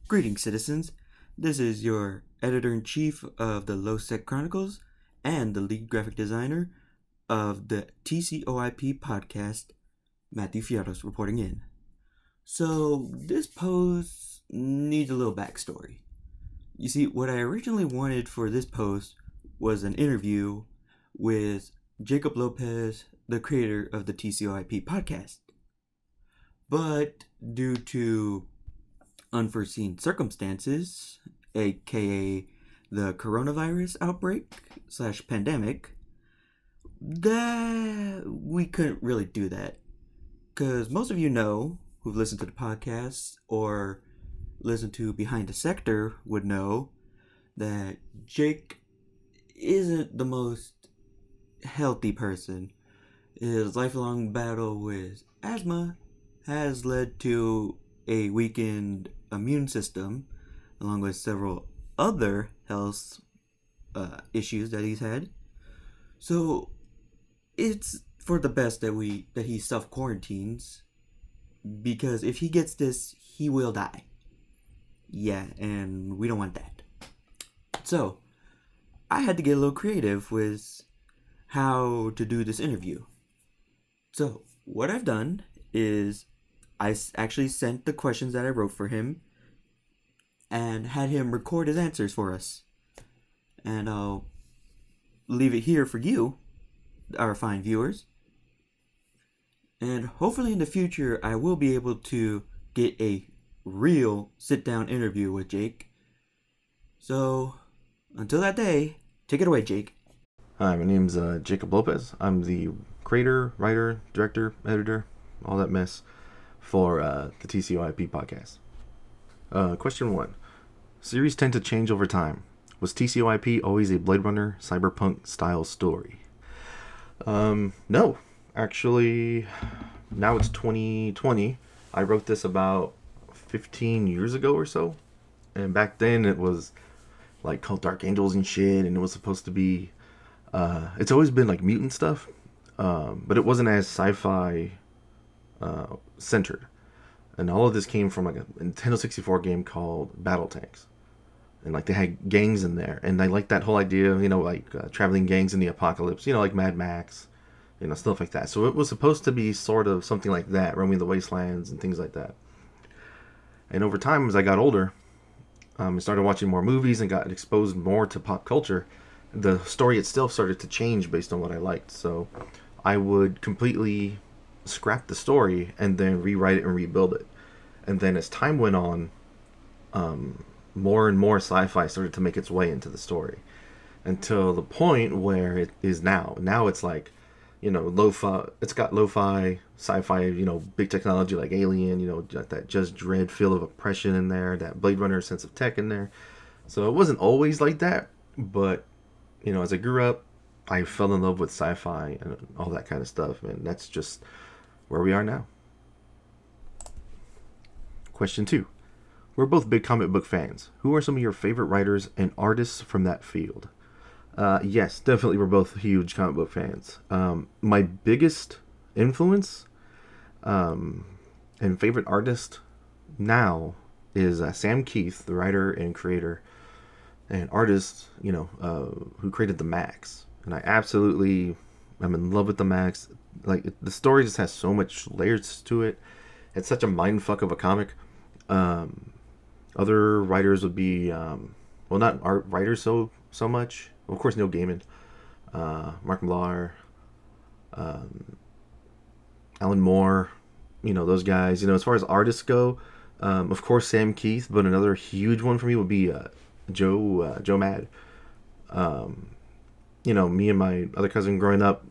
Greetings, citizens. This is your editor-in-chief of the LowSec Chronicles and the lead graphic designer of the TCOIP podcast, Matt Fierros, reporting in. So, this post needs a little backstory. You see, what I originally wanted for this post was an interview with Jacob Lopez, the creator of the TCOIP podcast. But due to unforeseen circumstances, aka the coronavirus outbreak / pandemic, that we couldn't really do that. Because most of you know, who've listened to the podcast or listened to Behind the Sector, would know that Jake isn't the most healthy person. His lifelong battle with asthma has led to a weakened immune system, along with several other health issues that he's had. So it's for the best that he self quarantines, because if he gets this, he will die. Yeah, and we don't want that. So I had to get a little creative with how to do this interview. So what I've done is I actually sent the questions that I wrote for him and had him record his answers for us. And I'll leave it here for you, our fine viewers. And hopefully in the future, I will be able to get a real sit-down interview with Jake. So, until that day, take it away, Jake. Hi, my name's Jacob Lopez. I'm the creator, writer, director, editor, all that mess for the TCOIP podcast. Question 1. Series tend to change over time. Was TCOIP always a Blade Runner cyberpunk style story? No. Actually, now it's 2020. I wrote this about 15 years ago or so. And back then it was like called Dark Angels and shit, and it was supposed to be it's always been like mutant stuff, but it wasn't as sci-fi centered. And all of this came from like a Nintendo 64 game called Battle Tanks, and like they had gangs in there, and I like that whole idea of, like traveling gangs in the apocalypse, like Mad Max, stuff like that. So it was supposed to be sort of something like that, roaming the wastelands and things like that. And over time, as I got older, I started watching more movies and got exposed more to pop culture. The story itself started to change based on what I liked. So I would completely scrap the story and then rewrite it and rebuild it. And then as time went on, more and more sci-fi started to make its way into the story, until the point where it is now. Now it's like, lo-fi. It's got lo-fi, sci-fi, big technology like Alien, that Judge Dredd feel of oppression in there, that Blade Runner sense of tech in there. So it wasn't always like that, but as I grew up, I fell in love with sci-fi and all that kind of stuff, and that's just where we are now. Question 2. We're both big comic book fans. Who are some of your favorite writers and artists from that field? Yes, definitely we're both huge comic book fans. My biggest influence and favorite artist now is Sam Keith, the writer and creator and artist, who created the Max. And I absolutely am in love with the Max. Like, the story just has so much layers to it. It's such a mindfuck of a comic. Other writers would be, not art writers so much. Of course, Neil Gaiman, Mark Millar, Alan Moore, those guys. As far as artists go, of course, Sam Keith, but another huge one for me would be Joe Mad. Me and my other cousin growing up,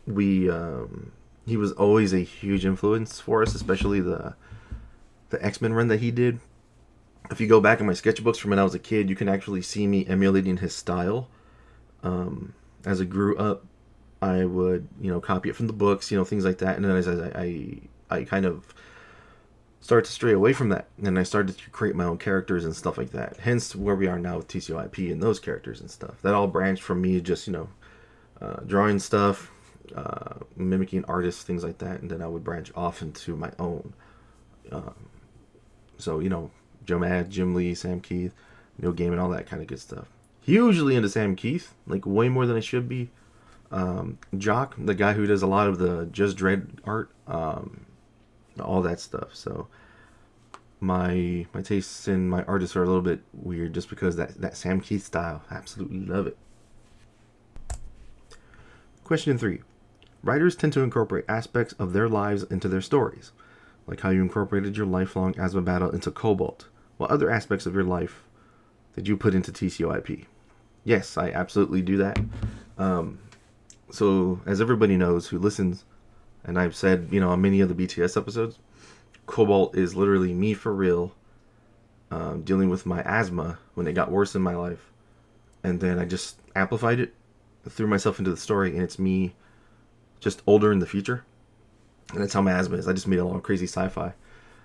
he was always a huge influence for us, especially the X-Men run that he did. If you go back in my sketchbooks from when I was a kid, you can actually see me emulating his style. As I grew up, I would, copy it from the books, things like that. And then as I kind of started to stray away from that, and I started to create my own characters and stuff like that. Hence where we are now with TCOIP and those characters and stuff. That all branched from me just, drawing stuff, mimicking artists, things like that. And then I would branch off into my own. So, Joe Mad, Jim Lee, Sam Keith, Neil Gaiman, all that kind of good stuff. Hugely into Sam Keith, like way more than I should be. Jock, the guy who does a lot of the Just Dread art, all that stuff. So my tastes and my artists are a little bit weird just because that Sam Keith style. Absolutely love it. Question 3. Writers tend to incorporate aspects of their lives into their stories, like how you incorporated your lifelong asthma battle into Cobalt. What other aspects of your life did you put into TCOIP? Yes, I absolutely do that. So, as everybody knows who listens, and I've said, on many of the BTS episodes, Cobalt is literally me for real, dealing with my asthma when it got worse in my life. And then I just amplified it, threw myself into the story, and it's me just older in the future. And that's how my asthma is. I just made a lot of crazy sci-fi.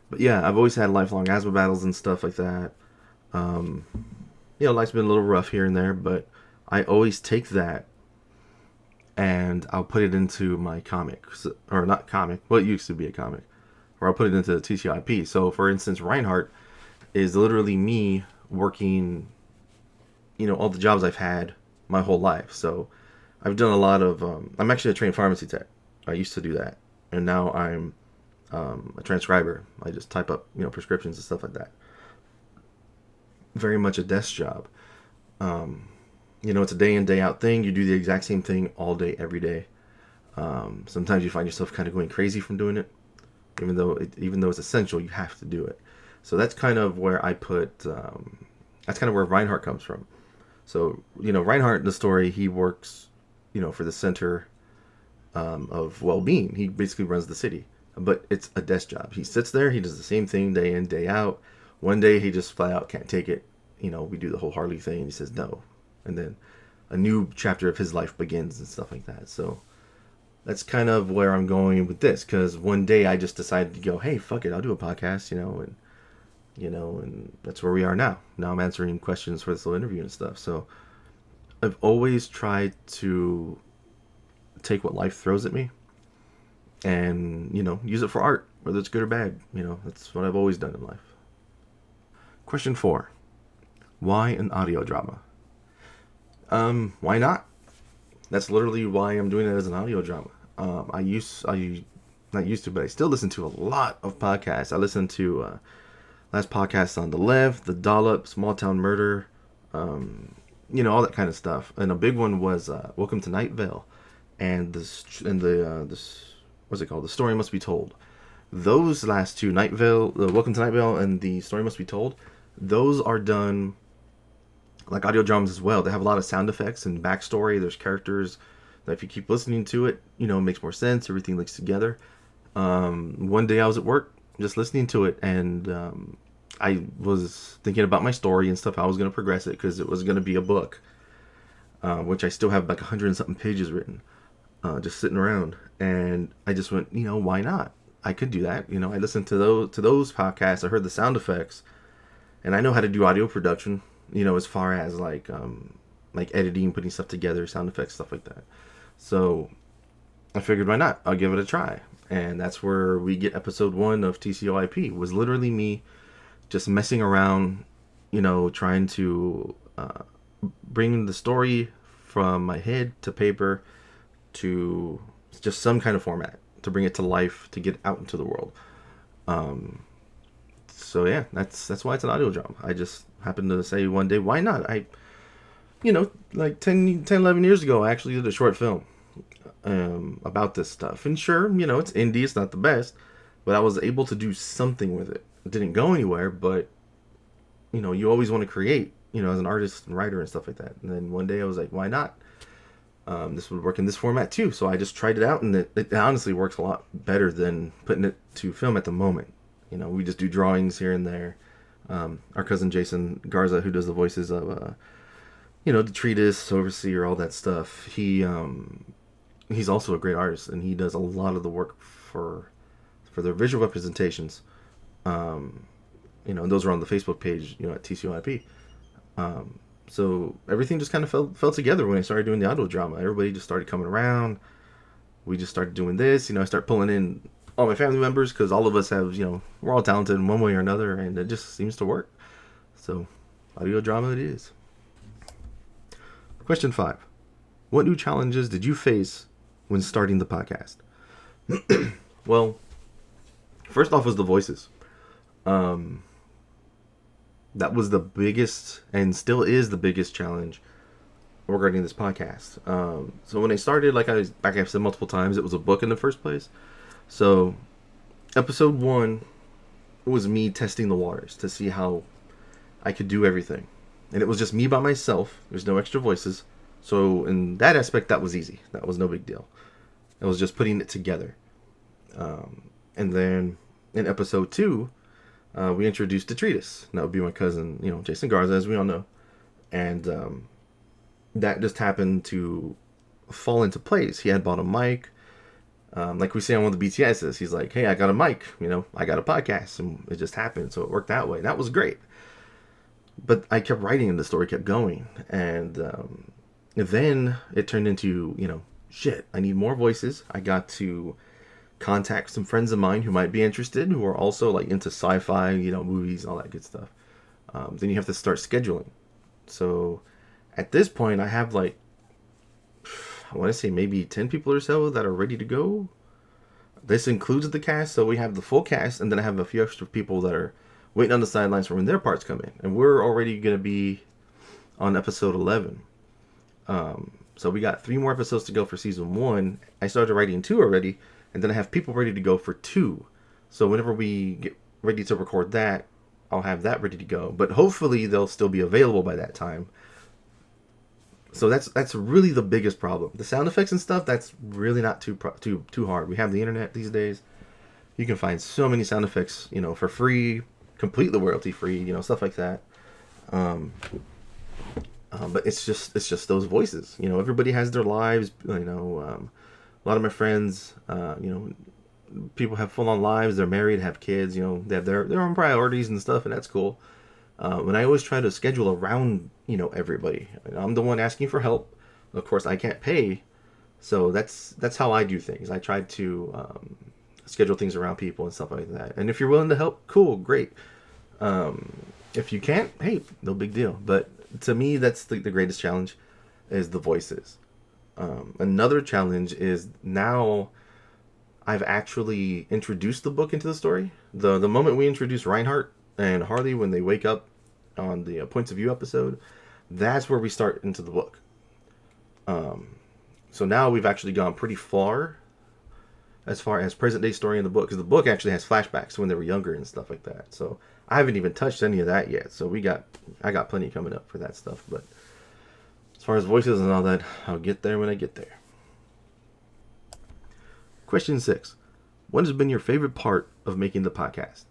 But yeah, I've always had lifelong asthma battles and stuff like that. Life's been a little rough here and there, but I always take that and I'll put it into my comic. Or not comic, well, it used to be a comic. Or I'll put it into the TCIP. So, for instance, Reinhardt is literally me working, all the jobs I've had my whole life. So, I've done a lot of... I'm actually a trained pharmacy tech. I used to do that. And now I'm a transcriber. I just type up, prescriptions and stuff like that. Very much a desk job. It's a day in, day out thing. You do the exact same thing all day, every day. Sometimes you find yourself kind of going crazy from doing it. Even though it's essential, you have to do it. So that's kind of where I put... that's kind of where Reinhardt comes from. So, Reinhardt in the story, he works, for the center of well-being. He basically runs the city. But it's a desk job. He sits there, he does the same thing day in, day out. One day he just flat out can't take it. We do the whole Harley thing and he says no. And then a new chapter of his life begins and stuff like that. So that's kind of where I'm going with this. Because one day I just decided to go, hey, fuck it, I'll do a podcast, and that's where we are now. Now I'm answering questions for this little interview and stuff. So I've always tried to take what life throws at me and, use it for art, whether it's good or bad. That's what I've always done in life. Question 4. Why an audio drama? Why not? That's literally why I'm doing it as an audio drama. I still listen to a lot of podcasts. I listened to last podcast on The Lev, The Dollop, Small Town Murder, all that kind of stuff. And a big one was Welcome to Night Vale, and what's it called? The Story Must Be Told. Those last two, Night Vale, Welcome to Night Vale, and The Story Must Be Told, those are done like audio dramas as well. They have a lot of sound effects and backstory. There's characters that if you keep listening to it, it makes more sense. Everything links together. One day I was at work just listening to it, and I was thinking about my story and stuff, how I was going to progress it, because it was going to be a book, which I still have like 100 and something pages written, just sitting around. And I just went, why not? I could do that. I listened to those podcasts. I heard the sound effects, and I know how to do audio production, as far as like editing, putting stuff together, sound effects, stuff like that. So I figured, why not? I'll give it a try. And that's where we get episode 1 of TCOIP. Was literally me just messing around, trying to bring the story from my head to paper to just some kind of format to bring it to life, to get out into the world. So yeah, that's why it's an audio drama. I just happened to say one day, why not? Like 10, 11 years ago, I actually did a short film about this stuff. And sure, it's indie, it's not the best, but I was able to do something with it. It didn't go anywhere, but, you always want to create, as an artist and writer and stuff like that. And then one day I was like, why not? This would work in this format too. So I just tried it out, and it honestly works a lot better than putting it to film at the moment. We just do drawings here and there. Our cousin Jason Garza, who does the voices of, the Treatise, Overseer, all that stuff, he's also a great artist, and he does a lot of the work for their visual representations. And those are on the Facebook page, at TCOIP. So everything just kind of fell together when I started doing the audio drama. Everybody just started coming around. We just started doing this. I started pulling in all my family members, because all of us have, we're all talented in one way or another, and it just seems to work. So, audio drama it is. Question 5. What new challenges did you face when starting the podcast? Well, first off was the voices. That was the biggest, and still is the biggest challenge regarding this podcast. So when I started, like I've said multiple times, it was a book in the first place. So episode 1 was me testing the waters to see how I could do everything. And it was just me by myself. There's no extra voices. So in that aspect, that was easy. That was no big deal. It was just putting it together. And then in episode 2, we introduced Detritus. That would be my cousin, Jason Garza, as we all know. And that just happened to fall into place. He had bought a mic. Like we say on one of the BTSs, he's like, hey, I got a mic, I got a podcast. And it just happened. So it worked that way. That was great. But I kept writing and the story kept going. And then it turned into, shit, I need more voices. I got to contact some friends of mine who might be interested, who are also like into sci-fi, movies, all that good stuff. Then you have to start scheduling. So at this point, I have I want to say maybe 10 people or so that are ready to go. This includes the cast, so we have the full cast, and then I have a few extra people that are waiting on the sidelines for when their parts come in. And we're already going to be on episode 11. So we got 3 more episodes to go for season 1. I started writing 2 already, and then I have people ready to go for 2. So whenever we get ready to record that, I'll have that ready to go. But hopefully they'll still be available by that time. So that's really the biggest problem. The sound effects and stuff, that's really not too hard. We have the internet these days. You can find so many sound effects, for free, completely royalty free, stuff like that. But it's just those voices. Everybody has their lives. A lot of my friends, people have full on lives. They're married, have kids. They have their own priorities and stuff, and that's cool. And I always try to schedule around, everybody. I'm the one asking for help. Of course, I can't pay, so that's how I do things. I try to schedule things around people and stuff like that. And if you're willing to help, cool, great. If you can't, hey, no big deal. But to me, that's the greatest challenge, is the voices. Another challenge is now I've actually introduced the book into the story. The moment we introduce Reinhardt and Harley when they wake up on the Points of View episode, that's where we start into the book. So now we've actually gone pretty far as present day story in the book, because the book actually has flashbacks to when they were younger and stuff like that. So I haven't even touched any of that yet. So I got plenty coming up for that stuff. But as far as voices and all that, I'll get there when I get there. Question 6. What has been your favorite part of making the podcast?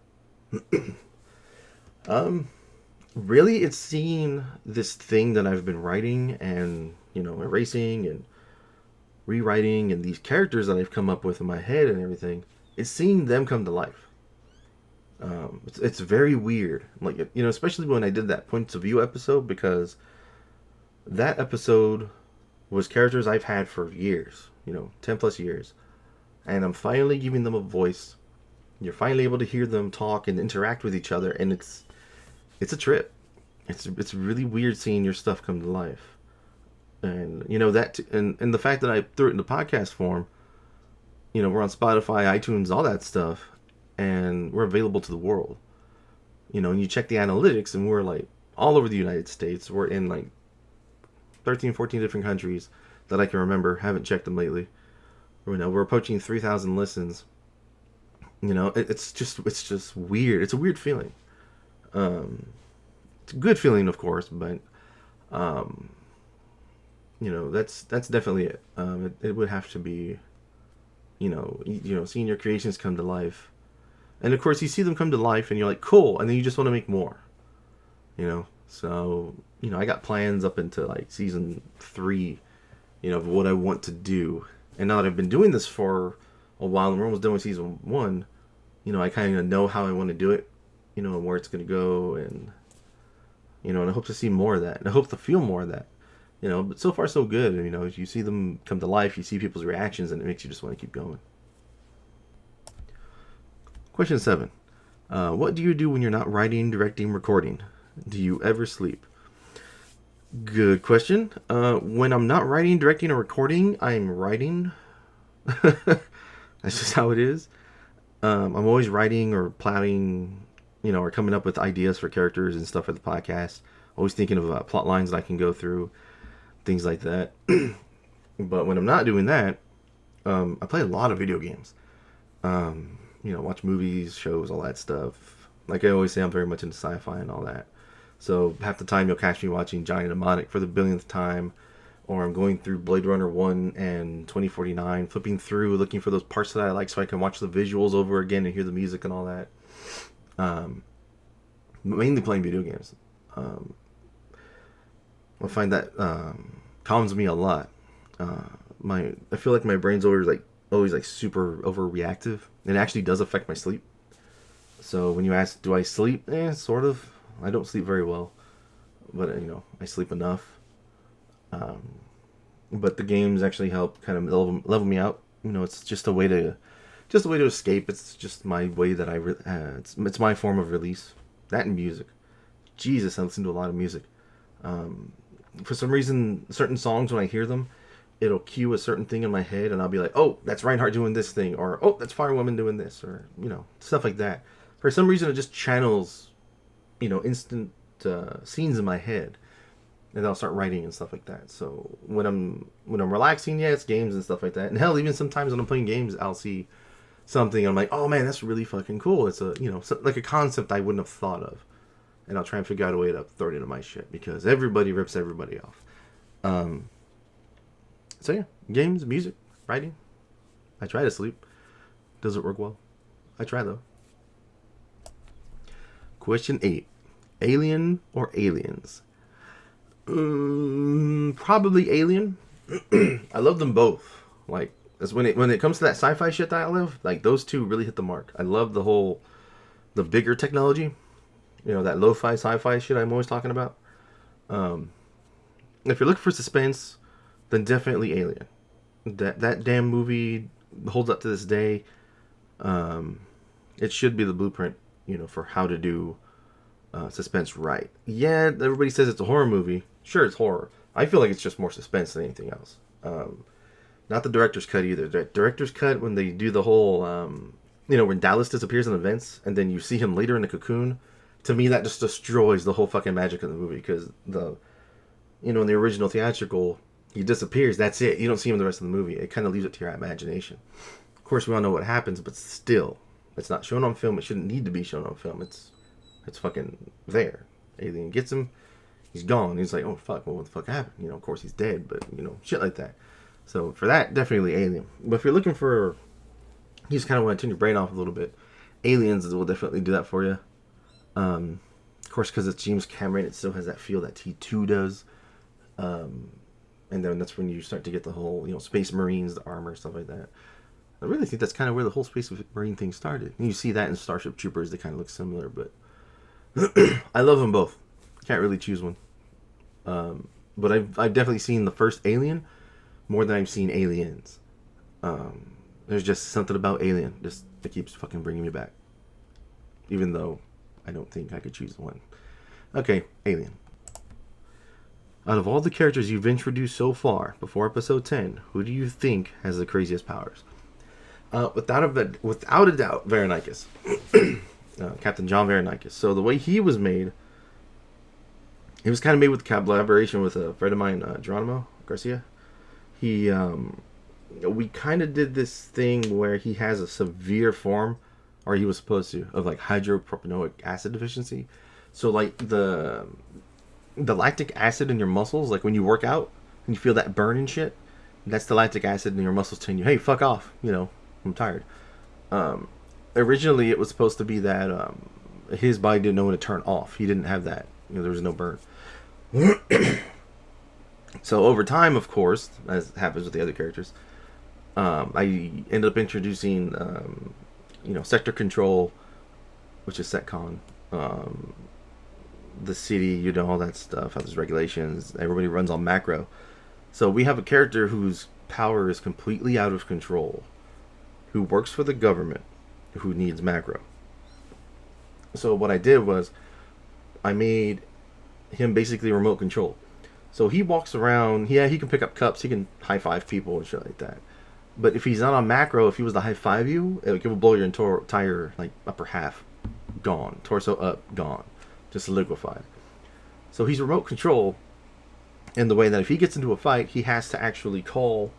Really, it's seeing this thing that I've been writing and, erasing and rewriting, and these characters that I've come up with in my head and everything. It's seeing them come to life. It's very weird. Especially when I did that Points of View episode, because that episode was characters I've had for years, 10 plus years. And I'm finally giving them a voice. You're finally able to hear them talk and interact with each other, and it's a trip. It's really weird seeing your stuff come to life. And and the fact that I threw it in the podcast form, we're on Spotify, iTunes, all that stuff, and we're available to the world. And you check the analytics, and we're all over the United States. We're in 13, 14 different countries that I can remember. Haven't checked them lately. We're approaching 3,000 listens. It's just weird. It's a weird feeling. It's a good feeling, of course, but that's definitely it. It would have to be, seeing your creations come to life, and of course you see them come to life, and you're like, cool, and then you just want to make more. So I got plans up into season 3, of what I want to do. And now that I've been doing this for a while, and we're almost done with season 1, I kind of know how I want to do it, and where it's going to go, and, and I hope to see more of that, and I hope to feel more of that, but so far so good. You see them come to life, you see people's reactions, and it makes you just want to keep going. Question 7. What do you do when you're not writing, directing, recording? Do you ever sleep? Good question. When I'm not writing, directing, or recording, I'm writing. That's just how it is. I'm always writing or plotting, or coming up with ideas for characters and stuff for the podcast. Always thinking of plot lines that I can go through, things like that. But when I'm not doing that, I play a lot of video games. Watch movies, shows, all that stuff. Like I always say, I'm very much into sci-fi and all that. So half the time you'll catch me watching Johnny Mnemonic for the billionth time, or I'm going through Blade Runner 1 and 2049, flipping through, looking for those parts that I like so I can watch the visuals over again and hear the music and all that. Mainly playing video games. I find that calms me a lot. I feel like my brain's always super overreactive, and it actually does affect my sleep. So when you ask, do I sleep? Sort of. I don't sleep very well, but I sleep enough. But the games actually help kind of level me out. It's just a way to escape. It's just my way that it's my form of release. That and music. Jesus, I listen to a lot of music. For some reason, certain songs, when I hear them, it'll cue a certain thing in my head, and I'll be like, oh, that's Reinhardt doing this thing, or oh, that's Firewoman doing this, or stuff like that. For some reason, it just channels, instant scenes in my head, and I'll start writing and stuff like that. So when I'm relaxing, it's games and stuff like that. And hell, even sometimes when I'm playing games, I'll see something, and I'm like, oh man, that's really fucking cool. It's like a concept I wouldn't have thought of, and I'll try and figure out a way to throw it into my shit, because everybody rips everybody off. So yeah, games, music, writing. I try to sleep. Doesn't work well. I try though. Question 8. Alien or aliens? Probably Alien. I love them both. Like, that's when it comes to that sci-fi shit that I love, like those two really hit the mark. I love the bigger technology. That lo-fi sci-fi shit I'm always talking about. If you're looking for suspense, then definitely Alien. That damn movie holds up to this day. It should be the blueprint, for how to do suspense right. Yeah, everybody says it's a horror movie. Sure, it's horror. I feel like it's just more suspense than anything else. Not the director's cut either. The director's cut, when they do the whole, when Dallas disappears in events, and then you see him later in the cocoon, to me that just destroys the whole fucking magic of the movie, because in the original theatrical, he disappears, that's it. You don't see him the rest of the movie. It kind of leaves it to your imagination. Of course, we all know what happens, but still, it's not shown on film. It shouldn't need to be shown on film. It's fucking there. Alien gets him, he's gone. He's like, oh fuck, well, what the fuck happened? Of course he's dead, but shit like that. So for that, definitely Alien. But if you're looking for, you just kind of want to turn your brain off a little bit, Aliens will definitely do that for you. Of course, because it's James Cameron, it still has that feel that T2 does. And then that's when you start to get the whole, Space Marines, the armor, stuff like that. I really think that's kind of where the whole Space Marine thing started. And you see that in Starship Troopers, they kind of look similar, but I love them both. Can't really choose one. But I've definitely seen the first Alien more than I've seen Aliens. There's just something about Alien, it keeps fucking bringing me back. Even though I don't think I could choose one. Okay, Alien. Out of all the characters you've introduced so far, before episode 10, who do you think has the craziest powers? Without a doubt, Veronicus. Captain John Veronicus. So the way he was made, he was kind of made with collaboration with a friend of mine, Geronimo Garcia. We kind of did this thing where he has a severe form, or he was supposed to, of like hydropropanoic acid deficiency. So like the lactic acid in your muscles, like when you work out and you feel that burn and shit, that's the lactic acid in your muscles telling you, hey, fuck off, I'm tired. Originally it was supposed to be that his body didn't know when to turn off. He didn't have that. There was no burn. So over time, of course, as happens with the other characters, I ended up introducing sector control, which is SecCon, the city, all that stuff, how there's regulations, everybody runs on macro. So we have a character whose power is completely out of control, who works for the government, who needs macro. So what I did was I made him basically remote control. So he walks around. Yeah, he can pick up cups. He can high five people and shit like that. But if he's not on macro, if he was to high five you, it will blow your entire like upper half gone, torso up gone, just liquefied. So he's remote control in the way that if he gets into a fight, he has to actually call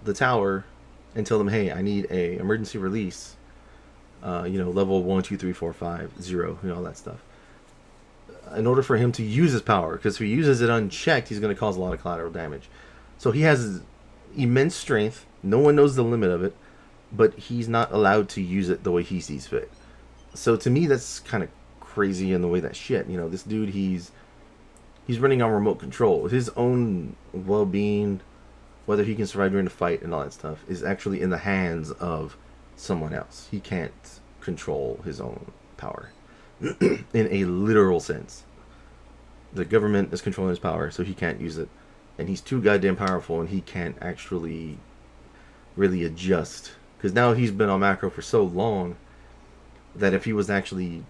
the tower and tell them, hey, I need a emergency release. Level 1, 2, 3, 4, 5, 0, all that stuff. In order for him to use his power, because if he uses it unchecked, he's going to cause a lot of collateral damage. So he has immense strength. No one knows the limit of it, but he's not allowed to use it the way he sees fit. So to me, that's kind of crazy in the way that shit. This dude, he's running on remote control. His own well-being, whether he can survive during the fight and all that stuff, is actually in the hands of someone else. He can't control his own power in a literal sense. The government is controlling his power, so he can't use it. And he's too goddamn powerful, and he can't actually really adjust. Because now he's been on macro for so long that if he was to actually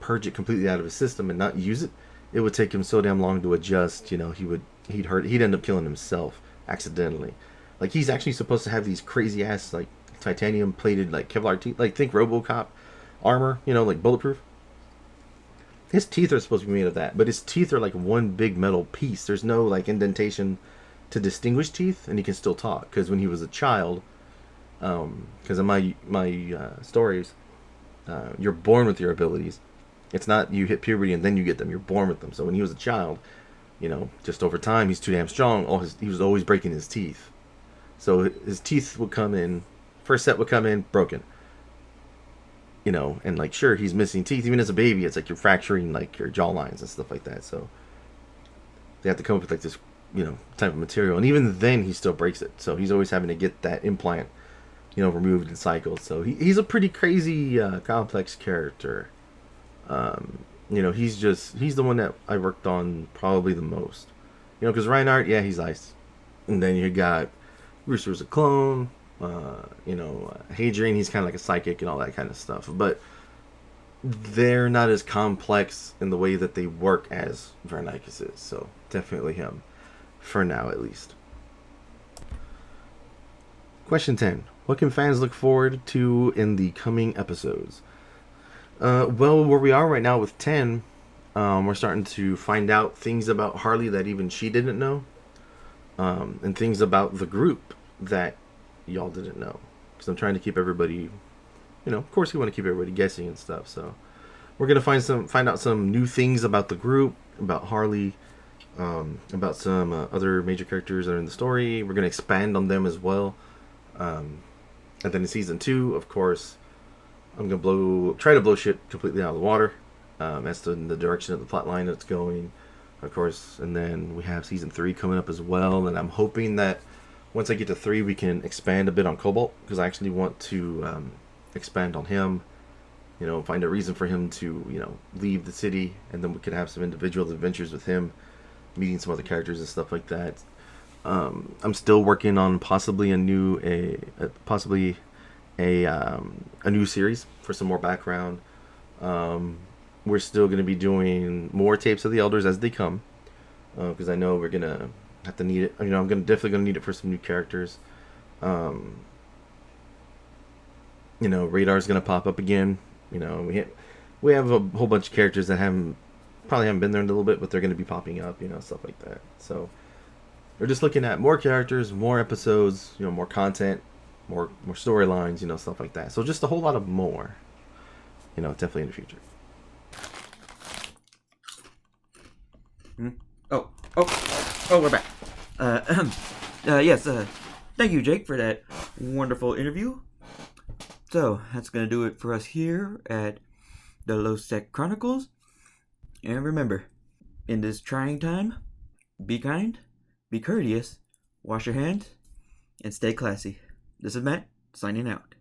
purge it completely out of his system and not use it, it would take him so damn long to adjust. He'd end up killing himself accidentally. Like, he's actually supposed to have these crazy ass like titanium plated like Kevlar teeth, like think RoboCop armor, like bulletproof. His teeth are supposed to be made of that, but his teeth are like one big metal piece. There's no like indentation to distinguish teeth, and he can still talk. Because when he was a child, because in my stories, you're born with your abilities. It's not you hit puberty and then you get them. You're born with them. So when he was a child, just over time, he's too damn strong. He was always breaking his teeth. So his teeth would come in, first set would come in broken. And like, sure, he's missing teeth. Even as a baby, it's like you're fracturing like your jaw lines and stuff like that. So they have to come up with like this, type of material. And even then, he still breaks it. So he's always having to get that implant, removed and cycled. So he's a pretty crazy, complex character. He's the one that I worked on probably the most. Because Reinhardt, yeah, he's ice. And then you got Rooster's a clone. Hadrian, he's kind of like a psychic and all that kind of stuff. But they're not as complex in the way that they work as Vernicus is. So definitely him. For now, at least. Question 10. What can fans look forward to in the coming episodes? Well, where we are right now with 10, we're starting to find out things about Harley that even she didn't know. And things about the group that y'all didn't know. Because I'm trying to keep everybody, of course we want to keep everybody guessing and stuff. So we're going to find out some new things about the group, about Harley, about some other major characters that are in the story. We're going to expand on them as well. And then in season 2, of course, I'm going to try to blow shit completely out of the water. As to the direction of the plot line that's going, of course. And then we have season 3 coming up as well. And I'm hoping that once I get to 3, we can expand a bit on Cobalt. Because I actually want to expand on him. Find a reason for him to, leave the city. And then we could have some individual adventures with him. Meeting some other characters and stuff like that. I'm still working on possibly a new series for some more background. We're still going to be doing more tapes of the Elders as they come, because I know we're going to have to need it. I'm definitely going to need it for some new characters. Radar's going to pop up again. We have a whole bunch of characters that probably haven't been there in a little bit, but they're going to be popping up, stuff like that. So we're just looking at more characters, more episodes, more content, more storylines, stuff like that. So just a whole lot of more, definitely in the future. We're back. Yes, thank you, Jake, for that wonderful interview. So, that's going to do it for us here at the LowSec Chronicles. And remember, in this trying time, be kind, be courteous, wash your hands, and stay classy. This is Matt, signing out.